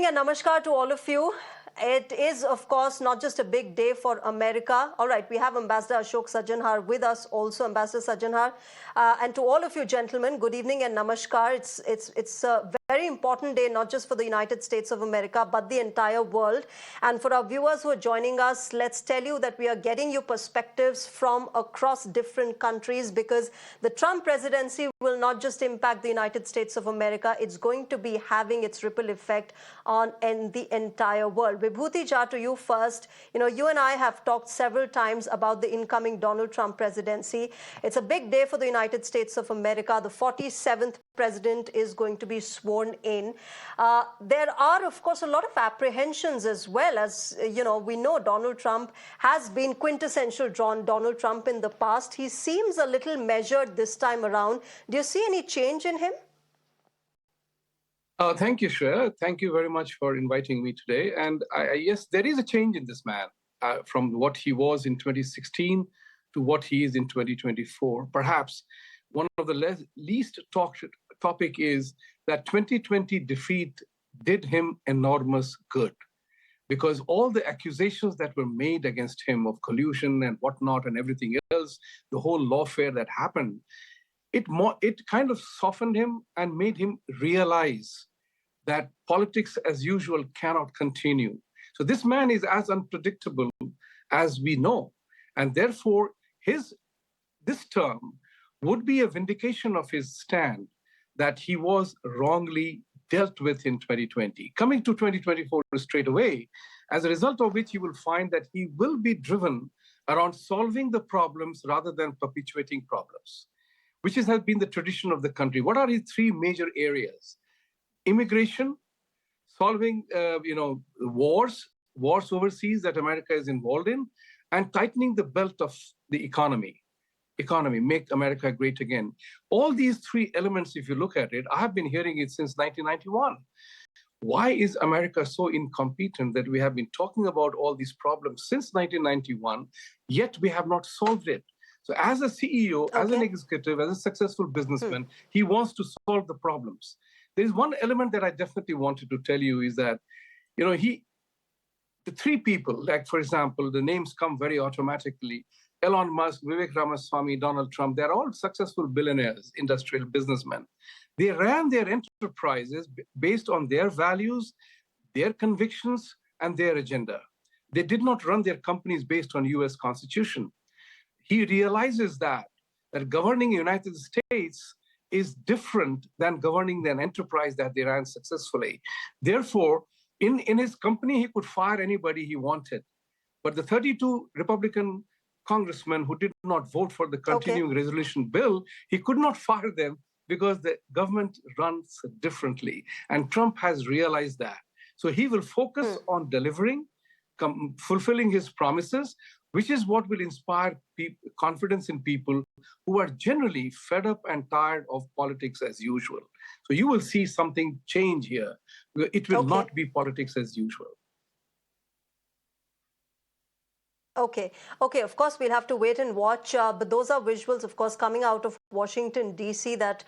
evening and namaskar to all of you. It is, of course, not just a big day for America. All right, we have Ambassador Ashok Sajjanhar with us also, Ambassador Sajjanhar. And to all of you gentlemen, good evening and namaskar. It's a very important day, not just for the United States of America, but the entire world. And for our viewers who are joining us, let's tell you that we are getting you perspectives from across different countries, because the Trump presidency will not just impact the United States of America, it's going to be having its ripple effect on the entire world. Vibhuti Jha, to you first. You know, you and I have talked several times about the incoming Donald Trump presidency. It's a big day for the United States of America. The 47th president is going to be sworn in. There are, of course, a lot of apprehensions as well. As you know, we know Donald Trump has been quintessential Donald Trump in the past. He seems a little measured this time around. Do you see any change in him? Thank you, Shreya. Thank you very much for inviting me today. And yes, there is a change in this man from what he was in 2016 to what he is in 2024. Perhaps one of the least talked topic is that 2020 defeat did him enormous good, because all the accusations that were made against him of collusion and whatnot and everything else, the whole lawfare that happened, it kind of softened him and made him realize that politics as usual cannot continue. So this man is as unpredictable as we know. And therefore, this term would be a vindication of his stand that he was wrongly dealt with in 2020. Coming to 2024 straight away, as a result of which you will find that he will be driven around solving the problems rather than perpetuating problems, which has been the tradition of the country. What are his three major areas? Immigration, solving wars overseas that America is involved in, and tightening the belt of the economy, make America great again. All these three elements, if you look at it, I have been hearing it since 1991. Why is America so incompetent that we have been talking about all these problems since 1991, yet we have not solved it? So as a CEO, as an executive, as a successful businessman, he wants to solve the problems. There's one element that I definitely wanted to tell you is that, the three people, like, for example, the names come very automatically: Elon Musk, Vivek Ramaswamy, Donald Trump. They're all successful billionaires, industrial businessmen. They ran their enterprises based on their values, their convictions, and their agenda. They did not run their companies based on US Constitution. He realizes that governing the United States is different than governing an enterprise that they ran successfully. Therefore, in his company, he could fire anybody he wanted. But the 32 Republican congressmen who did not vote for the continuing resolution bill, he could not fire them because the government runs differently. And Trump has realized that. So he will focus on delivering, fulfilling his promises, which is what will inspire confidence in people who are generally fed up and tired of politics as usual. So you will see something change here. It will not be politics as usual. Okay, of course, we'll have to wait and watch, but those are visuals, of course, coming out of Washington, D.C., that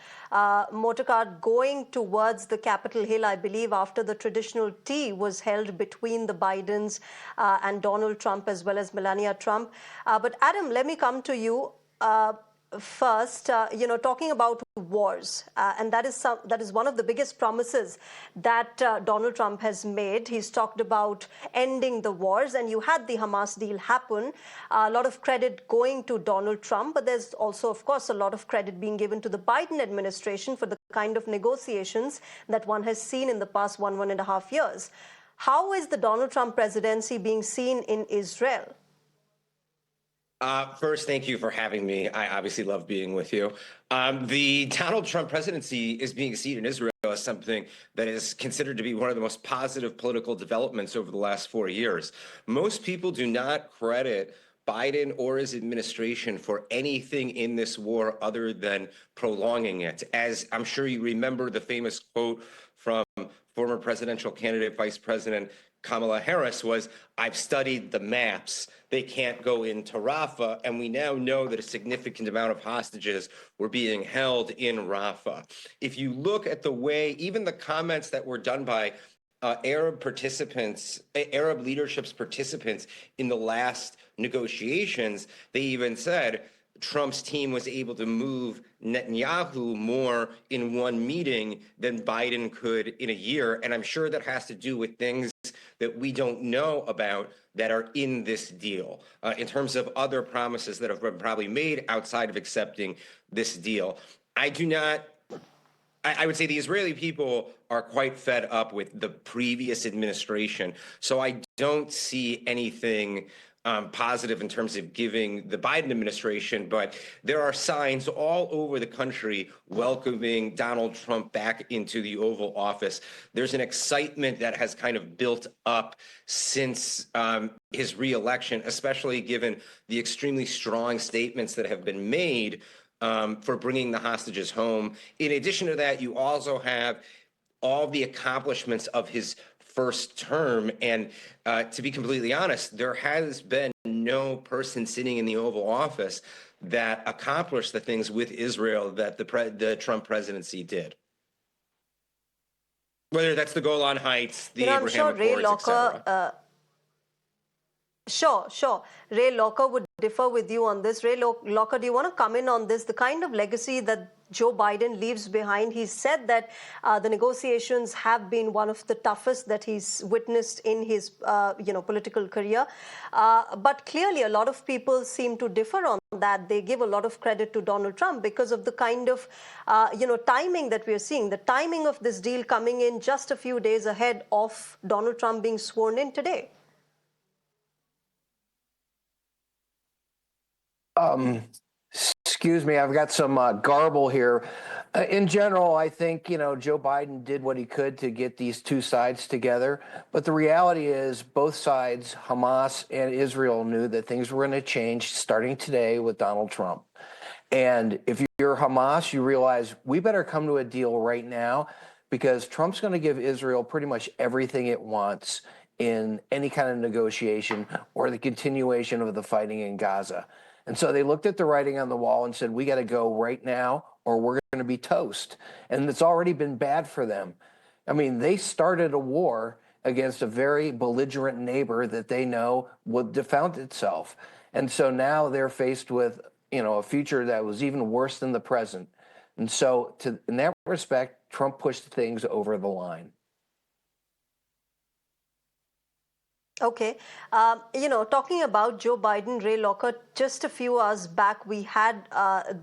motorcar going towards the Capitol Hill, I believe, after the traditional tea was held between the Bidens and Donald Trump, as well as Melania Trump. But Adam, let me come to you. First, talking about wars, and that is one of the biggest promises that Donald Trump has made. He's talked about ending the wars, and you had the Hamas deal happen. A lot of credit going to Donald Trump, but there's also, of course, a lot of credit being given to the Biden administration for the kind of negotiations that one has seen in the past 1.5 years. How is the Donald Trump presidency being seen in Israel? First, thank you for having me. I obviously love being with you. The Donald Trump presidency is being seen in Israel as something that is considered to be one of the most positive political developments over the last 4 years. Most people do not credit Biden or his administration for anything in this war other than prolonging it. As I'm sure you remember the famous quote from former presidential candidate Vice President Kamala Harris was, "I've studied the maps. They can't go into Rafah." And we now know that a significant amount of hostages were being held in Rafah. If you look at the way, even the comments that were done by Arab leadership's participants in the last negotiations. They even said Trump's team was able to move Netanyahu more in one meeting than Biden could in a year. And I'm sure that has to do with things that we don't know about that are in this deal, in terms of other promises that have been probably made outside of accepting this deal. I would say the Israeli people are quite fed up with the previous administration. So I don't see anything positive in terms of giving the Biden administration, but there are signs all over the country welcoming Donald Trump back into the Oval Office. There's an excitement that has kind of built up since his reelection, especially given the extremely strong statements that have been made for bringing the hostages home. In addition to that, you also have all the accomplishments of his first term. And to be completely honest, there has been no person sitting in the Oval Office that accomplished the things with Israel that the Trump presidency did. Whether that's the Golan Heights, the I'm Abraham sure Ray Accords, etc. Locker, sure. Ray Locker would differ with you on this. Ray Locker, do you want to come in on this? The kind of legacy that Joe Biden leaves behind. He said that the negotiations have been one of the toughest that he's witnessed in his, political career. But clearly, a lot of people seem to differ on that. They give a lot of credit to Donald Trump because of the kind of, timing that we're seeing. The timing of this deal coming in just a few days ahead of Donald Trump being sworn in today. Excuse me, I've got some garble here. In general, I think, Joe Biden did what he could to get these two sides together. But the reality is both sides, Hamas and Israel, knew that things were going to change starting today with Donald Trump. And if you're Hamas, you realize we better come to a deal right now because Trump's going to give Israel pretty much everything it wants in any kind of negotiation or the continuation of the fighting in Gaza. And so they looked at the writing on the wall and said, we got to go right now or we're going to be toast. And it's already been bad for them. I mean, they started a war against a very belligerent neighbor that they know would defend itself. And so now they're faced with, a future that was even worse than the present. And so in that respect, Trump pushed things over the line. Okay. Talking about Joe Biden, Ray Locker, just a few hours back, we had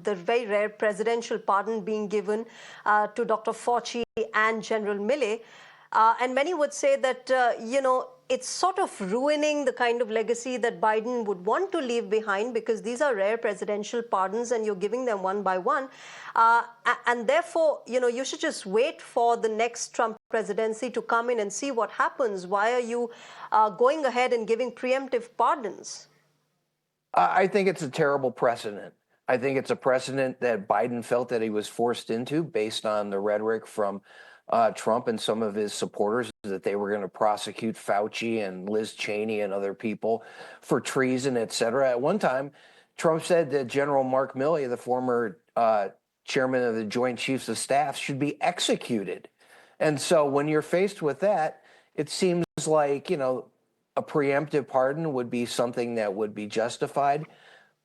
the very rare presidential pardon being given to Dr. Fauci and General Milley. And many would say that, it's sort of ruining the kind of legacy that Biden would want to leave behind because these are rare presidential pardons and you're giving them one by one. And therefore, you should just wait for the next Trump presidency to come in and see what happens. Why are you going ahead and giving preemptive pardons? I think it's a terrible precedent. I think it's a precedent that Biden felt that he was forced into based on the rhetoric from Trump and some of his supporters that they were going to prosecute Fauci and Liz Cheney and other people for treason, et cetera. At one time, Trump said that General Mark Milley, the former chairman of the Joint Chiefs of Staff, should be executed. And so when you're faced with that, it seems like, a preemptive pardon would be something that would be justified.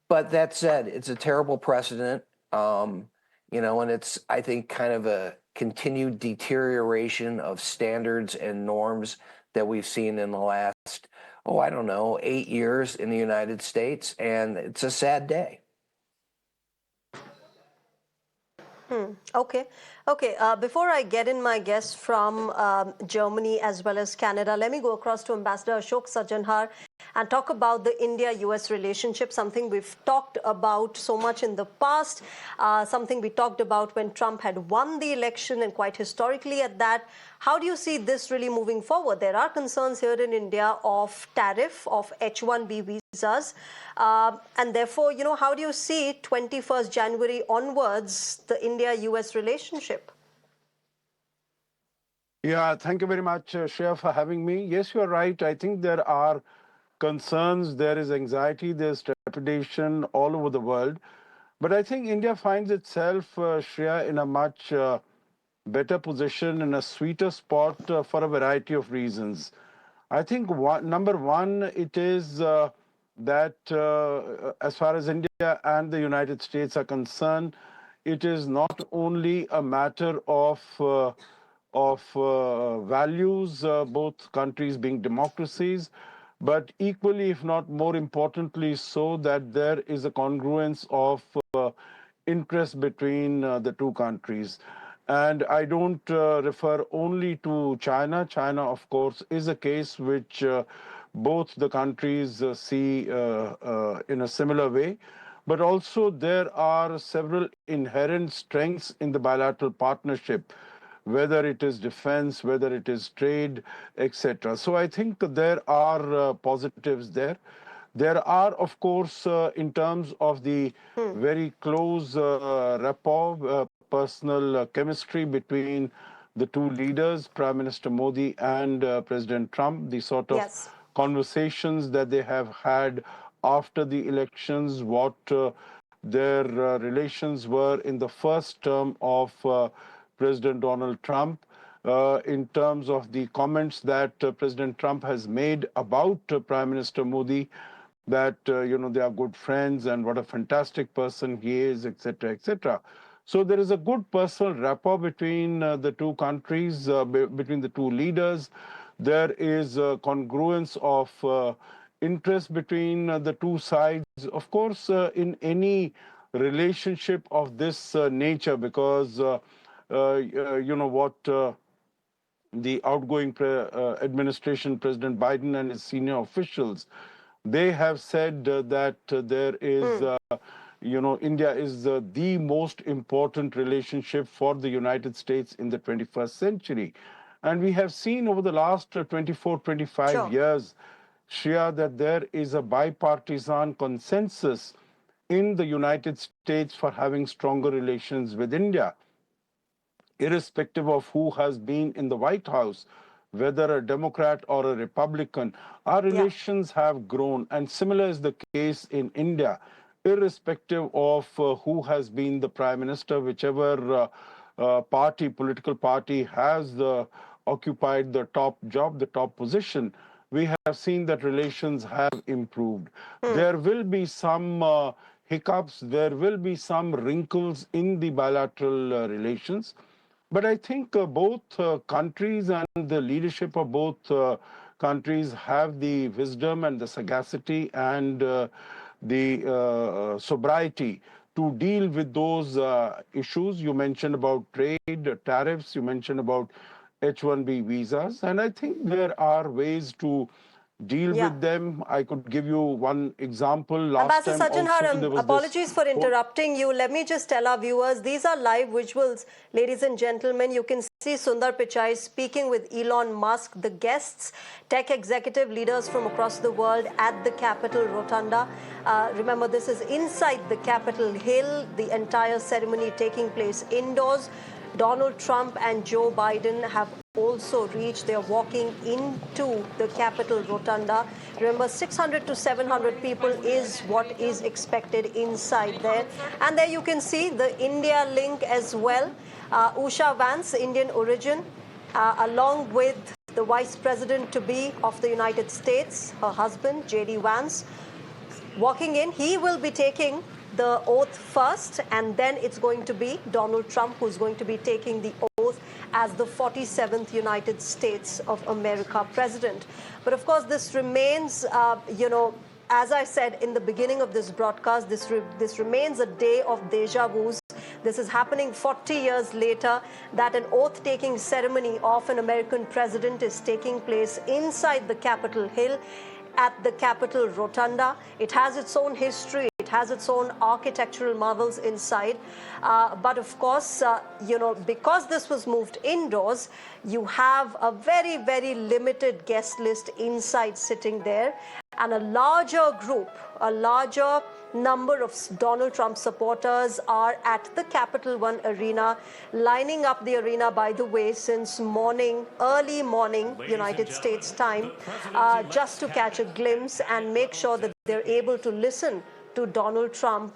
But that said, it's a terrible precedent, and it's, I think, kind of a continued deterioration of standards and norms that we've seen in the last, 8 years in the United States, and it's a sad day. Okay. Before I get in my guests from Germany as well as Canada, let me go across to Ambassador Ashok Sajanhar and talk about the India-US relationship, something we've talked about so much in the past, something we talked about when Trump had won the election and quite historically at that. How do you see this really moving forward? There are concerns here in India of tariff, of H-1B visas, and therefore, how do you see 21st January onwards the India-US relationship? Yeah, thank you very much, Shreya, for having me. Yes, you are right. I think there are concerns, there is anxiety, there's trepidation all over the world. But I think India finds itself, Shreya, in a much better position, in a sweeter spot for a variety of reasons. I think number one, it is that as far as India and the United States are concerned, it is not only a matter of values, both countries being democracies, but equally, if not more importantly, so that there is a congruence of interest between the two countries. And I don't refer only to China. China, of course, is a case which both the countries see in a similar way. But also, there are several inherent strengths in the bilateral partnership, whether it is defense, whether it is trade, etc. So I think there are positives there. There are, of course, in terms of the very close rapport, personal chemistry between the two leaders, Prime Minister Modi and President Trump, the sort of Yes. conversations that they have had after the elections, what their relations were in the first term of President Donald Trump, in terms of the comments that President Trump has made about Prime Minister Modi, that they are good friends and what a fantastic person he is, etc., etc. So there is a good personal rapport between the two countries, between the two leaders. There is a congruence of interest between the two sides. Of course, in any relationship of this nature, because what the outgoing administration, President Biden and his senior officials, they have said that there is, India is the most important relationship for the United States in the 21st century. And we have seen over the last 24, 25 Sure. years, Shreya, that there is a bipartisan consensus in the United States for having stronger relations with India, irrespective of who has been in the White House, whether a Democrat or a Republican, our Yeah. relations have grown. And similar is the case in India, irrespective of who has been the Prime Minister, whichever political party has occupied the top job, the top position. We have seen that relations have improved. There will be some hiccups, there will be some wrinkles in the bilateral relations. But I think both countries and the leadership of both countries have the wisdom and the sagacity and the sobriety to deal with those issues. You mentioned about trade, tariffs, you mentioned about H-1B visas, and I think there are ways to deal Yeah. with them. I could give you one example. Last Ambassador time also Sajjanhar, there was this apologies for whole. interrupting you. Let me just tell our viewers, these are live visuals, ladies and gentlemen. You can see Sundar Pichai speaking with Elon Musk, the guests, tech executive leaders from across the world at the Capitol Rotunda. Remember, this is inside the Capitol Hill, the entire ceremony taking place indoors. Donald Trump and Joe Biden have also reached. They are walking into the Capitol Rotunda. Remember, 600 to 700 people is what is expected inside there. And there you can see the India link as well. Usha Vance, Indian origin, along with the Vice President-to-be of the United States, her husband, J.D. Vance, walking in. He will be taking the oath first, and then it's going to be Donald Trump who's going to be taking the oath as the 47th United States of America president. But of course, this remains, as I said in the beginning of this broadcast, this remains a day of deja vus. This is happening 40 years later, that an oath-taking ceremony of an American president is taking place inside the Capitol Hill at the Capitol Rotunda. It has its own history. It has its own architectural marvels inside. But of course, because this was moved indoors, you have a very, very limited guest list inside sitting there. And a larger group, a larger number of Donald Trump supporters are at the Capital One Arena, lining up the arena, by the way, since morning, early morning, United States time, just to catch a glimpse and make sure that they're able to listen to Donald Trump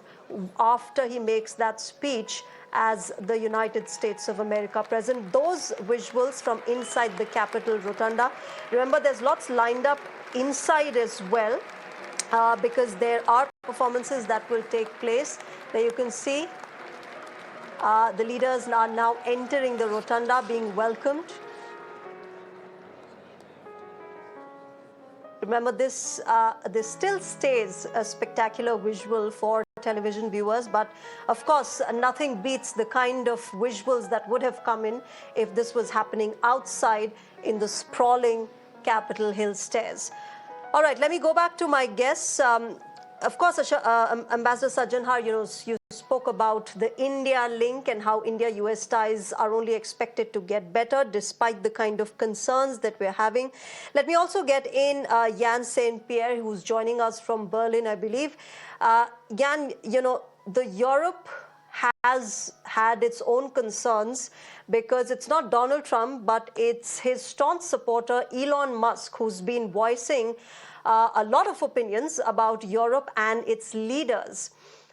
after he makes that speech as the United States of America present. Those visuals from inside the Capitol Rotunda. Remember, there's lots lined up inside as well, because there are performances that will take place. There you can see the leaders are now entering the rotunda, being welcomed. Remember, this still stays a spectacular visual for television viewers, but of course, nothing beats the kind of visuals that would have come in if this was happening outside in the sprawling Capitol Hill stairs. All right, let me go back to my guests. Of course, Ambassador Sajjanhar, you spoke about the India link and how India-US ties are only expected to get better despite the kind of concerns that we're having. Let me also get in Jan St. Pierre, who's joining us from Berlin, I believe. Jan, the Europe has had its own concerns because it's not Donald Trump, but it's his staunch supporter, Elon Musk, who's been voicing a lot of opinions about Europe and its leaders.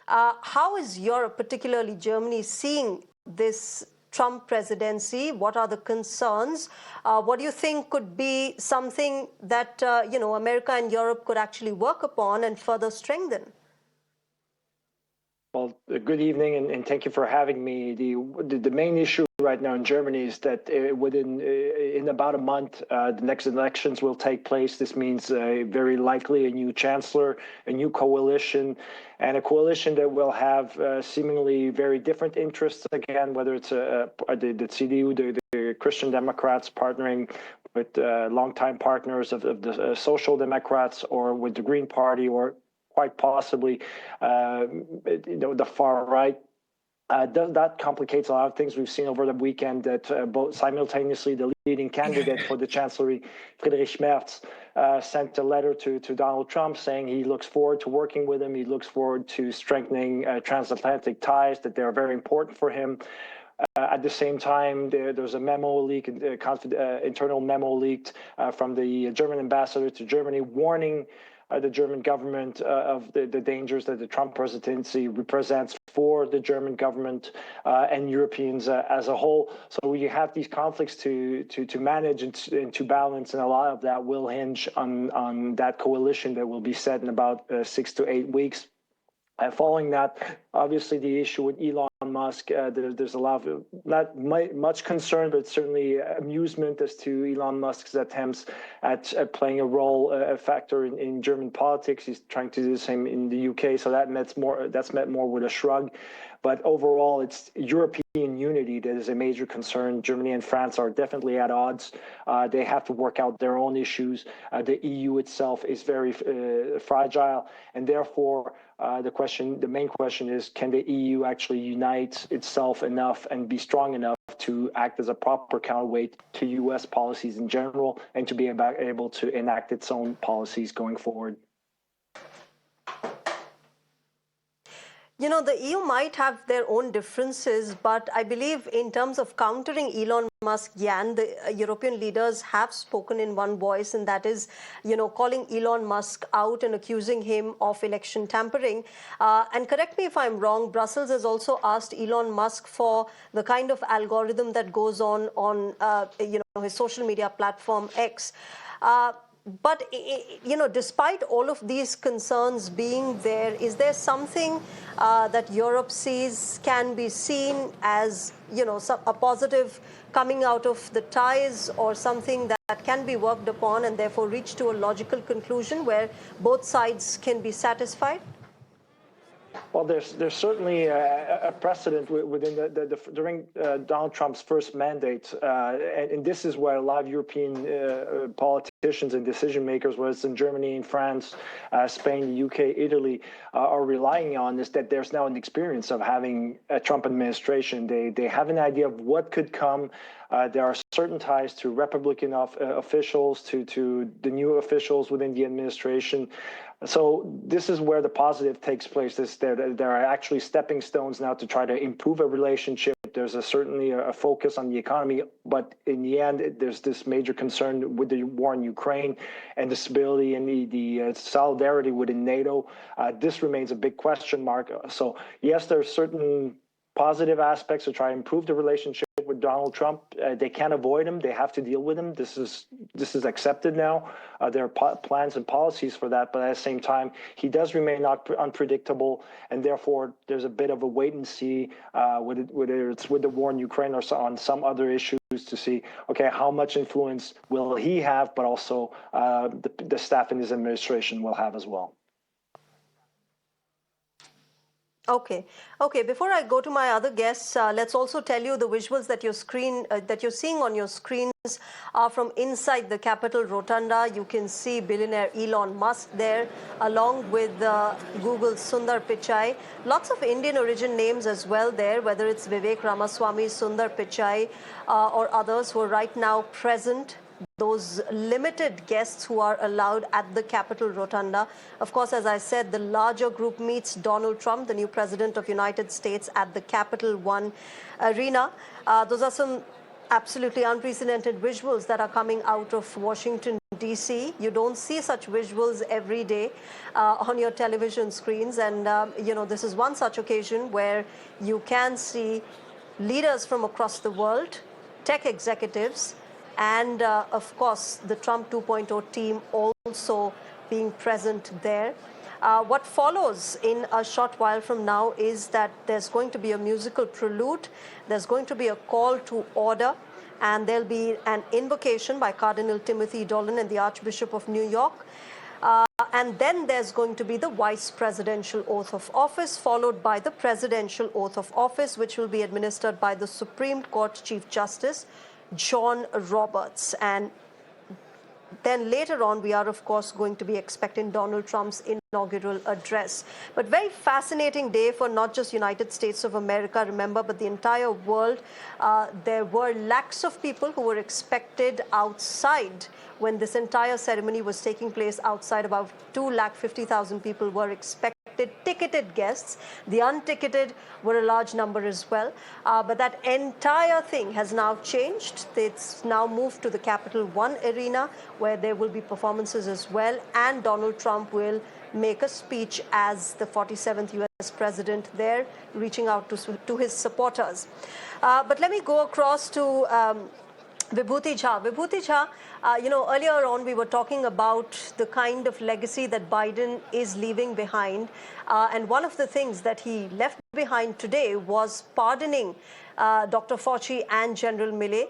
How is Europe, particularly Germany, seeing this Trump presidency? What are the concerns? What do you think could be something that America and Europe could actually work upon and further strengthen? Well, good evening, and thank you for having me. The main issue right now in Germany is that in about a month, the next elections will take place. This means very likely a new chancellor, a new coalition, and a coalition that will have seemingly very different interests again, whether it's the CDU, the Christian Democrats partnering with longtime partners of the Social Democrats, or with the Green Party, or quite possibly the far right. That complicates a lot of things. We've seen over the weekend that both simultaneously the leading candidate for the chancellery, Friedrich Merz, sent a letter to Donald Trump saying he looks forward to working with him. He looks forward to strengthening transatlantic ties, that they're very important for him. At the same time, there's a memo leak, internal memo leaked from the German ambassador to Germany, warning the German government of the dangers that the Trump presidency represents for the German government and Europeans as a whole. So we have these conflicts to manage and to balance, and a lot of that will hinge on that coalition that will be set in about 6 to 8 weeks. Following that, obviously the issue with Elon Musk, there's a lot of, not much concern, but certainly amusement as to Elon Musk's attempts at playing a factor in German politics. He's trying to do the same in the UK, so that's met more with a shrug. But overall, it's European unity that is a major concern. Germany and France are definitely at odds. They have to work out their own issues. The EU itself is very fragile, and therefore, the main question is, can the EU actually unite itself enough and be strong enough to act as a proper counterweight to U.S. policies in general, and to be able to enact its own policies going forward? The EU might have their own differences, but I believe in terms of countering Elon Musk, Jan, the European leaders have spoken in one voice, and that is, calling Elon Musk out and accusing him of election tampering. And correct me if I'm wrong, Brussels has also asked Elon Musk for the kind of algorithm that goes on his social media platform X. But, despite all of these concerns being there, is there something that Europe sees can be seen as, a positive coming out of the ties, or something that can be worked upon and therefore reach to a logical conclusion where both sides can be satisfied? Well, there's certainly a precedent within during Donald Trump's first mandate, and this is where a lot of European politicians and decision makers, whether it's in Germany and France, Spain, the UK, Italy, are relying on, is that there's now an experience of having a Trump administration. They have an idea of what could come. There are certain ties to Republican officials, to the new officials within the administration. So this is where the positive takes place. There are actually stepping stones now to try to improve a relationship. There's certainly a focus on the economy, but in the end, there's this major concern with the war in Ukraine and the stability and the solidarity within NATO. This remains a big question mark. So yes, there's certain positive aspects to try to improve the relationship with Donald Trump. They can't avoid him. They have to deal with him. This is accepted now. There are plans and policies for that, but at the same time, he does remain unpredictable, and therefore there's a bit of a wait and see, whether it's with the war in Ukraine or on some other issues, to see, okay, how much influence will he have, but also the staff in his administration will have as well. Okay. Before I go to my other guests, let's also tell you the visuals that you're seeing on your screens are from inside the Capitol Rotunda. You can see billionaire Elon Musk there, along with Google's Sundar Pichai. Lots of Indian origin names as well there, whether it's Vivek Ramaswamy, Sundar Pichai, or others who are right now present. Those limited guests who are allowed at the Capitol Rotunda. Of course, as I said, the larger group meets Donald Trump, the new president of the United States, at the Capital One Arena. Those are some absolutely unprecedented visuals that are coming out of Washington, D.C. You don't see such visuals every day on your television screens. And, this is one such occasion where you can see leaders from across the world, tech executives, and of course, the Trump 2.0 team also being present there. What follows in a short while from now is that there's going to be a musical prelude, there's going to be a call to order, and there'll be an invocation by Cardinal Timothy Dolan and the Archbishop of New York. And then there's going to be the vice presidential oath of office, followed by the presidential oath of office, which will be administered by the Supreme Court Chief Justice John Roberts. And then later on, we are, of course, going to be expecting Donald Trump's inaugural address. But very fascinating day for not just United States of America, remember, but the entire world. There were lakhs of people who were expected outside when this entire ceremony was taking place outside. About 250,000 people were expected. Ticketed guests. The unticketed were a large number as well. But that entire thing has now changed. It's now moved to the Capital One Arena, where there will be performances as well. And Donald Trump will make a speech as the 47th U.S. president there, reaching out to his supporters. But let me go across to Vibhuti Jha. Vibhuti Jha, earlier on we were talking about the kind of legacy that Biden is leaving behind. And one of the things that he left behind today was pardoning Dr. Fauci and General Milley,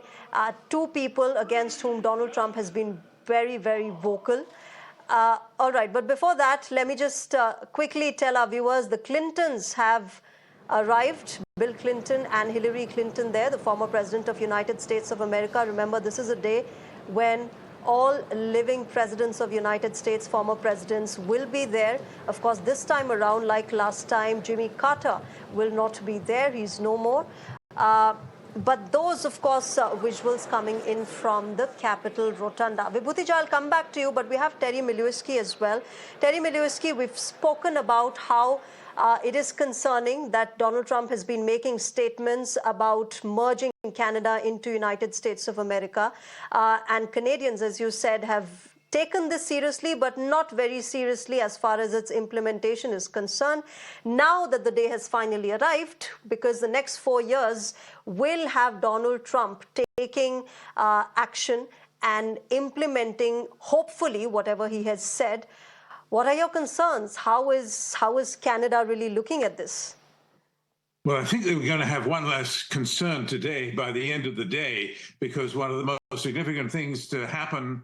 two people against whom Donald Trump has been very, very vocal. All right, but before that, let me just quickly tell our viewers, the Clintons have arrived. Bill Clinton and Hillary Clinton there, the former president of the United States of America. Remember, this is a day when all living presidents of the United States, former presidents, will be there. Of course, this time around, like last time, Jimmy Carter will not be there. He's no more. But those, of course, visuals coming in from the Capitol Rotunda. Vibhuti Jha, I'll come back to you, but we have Terry Milewski as well. Terry Milewski, we've spoken about how it is concerning that Donald Trump has been making statements about merging Canada into United States of America. And Canadians, as you said, have taken this seriously, but not very seriously as far as its implementation is concerned. Now that the day has finally arrived, because the next 4 years will have Donald Trump taking action and implementing, hopefully, whatever he has said. What are your concerns? How is Canada really looking at this? Well, I think that we're going to have one less concern today by the end of the day, because one of the most significant things to happen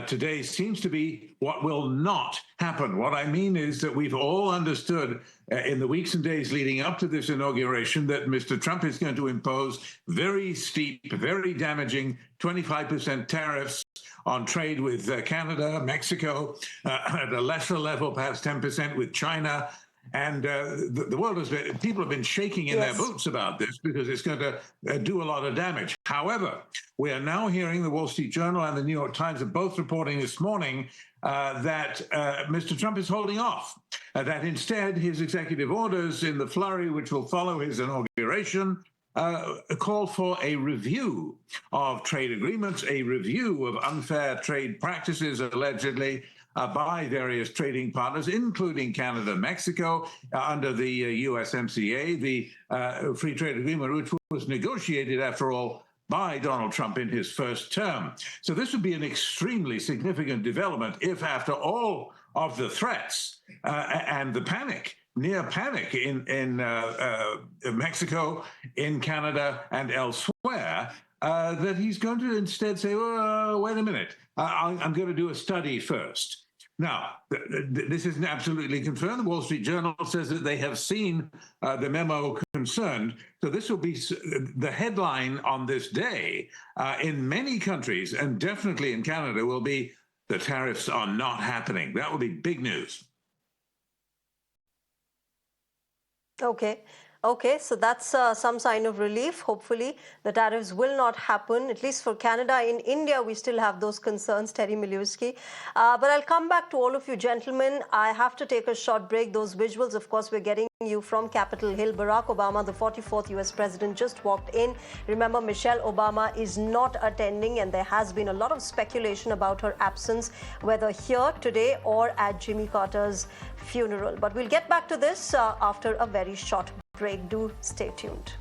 today seems to be what will not happen. What I mean is that we've all understood in the weeks and days leading up to this inauguration that Mr. Trump is going to impose very steep, very damaging 25% tariffs on trade with Canada, Mexico, at a lesser level, perhaps 10% with China. And the world has been, people have been shaking in their boots about this because it's going to do a lot of damage. However, we are now hearing the Wall Street Journal and the New York Times are both reporting this morning that Mr. Trump is holding off, that instead his executive orders in the flurry which will follow his inauguration call for a review of trade agreements, a review of unfair trade practices, allegedly, by various trading partners, including Canada and Mexico, under the USMCA, the free trade agreement, which was negotiated, after all, by Donald Trump in his first term. So this would be an extremely significant development if, after all of the threats and the panic, near panic in Mexico, in Canada, and elsewhere, that he's going to instead say, wait a minute, I'm going to do a study first. Now, this isn't absolutely confirmed. The Wall Street Journal says that they have seen the memo concerned. So this will be the headline on this day in many countries, and definitely in Canada, will be the tariffs are not happening. That will be big news. Okay, so that's some sign of relief. Hopefully, the tariffs will not happen, at least for Canada. In India, we still have those concerns, Terry Miliuski. But I'll come back to all of you gentlemen. I have to take a short break. Those visuals, of course, we're getting you from Capitol Hill. Barack Obama, the 44th US president, just walked in. Remember, Michelle Obama is not attending, and there has been a lot of speculation about her absence, whether here today or at Jimmy Carter's funeral. But we'll get back to this after a very short break. Do stay tuned.